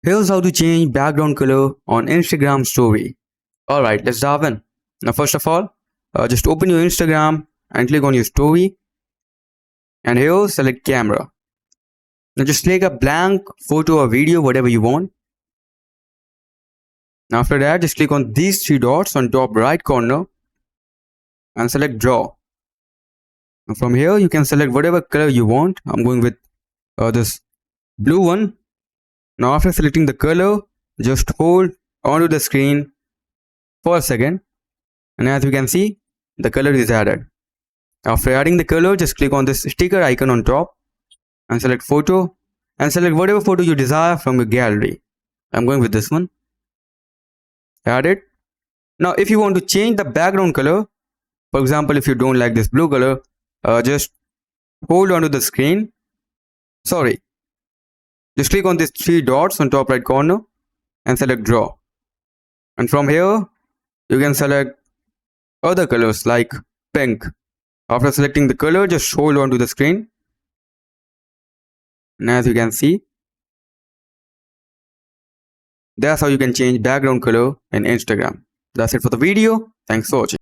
Here's how to change background color on Instagram story. Alright, let's dive in. Now first of all, just open your Instagram and click on your story, and here select camera. Now just take a blank photo or video, whatever you want. After that, just click on these three dots on top right corner and select draw. Now from here you can select whatever color you want. I'm going with this blue one. Now after selecting the color, just hold onto the screen for a second, and as you can see, the color is added. After adding the color, just click on this sticker icon on top and select photo, and select whatever photo you desire from your gallery. I'm going with this one. Add it. Now if you want to change the background color, for example if you don't like this blue color, just hold onto the screen. Just click on these three dots on top right corner and select draw. And from here, you can select other colors like pink. After selecting the color, just hold on to the screen. And as you can see, that's how you can change background color in Instagram. That's it for the video. Thanks for watching.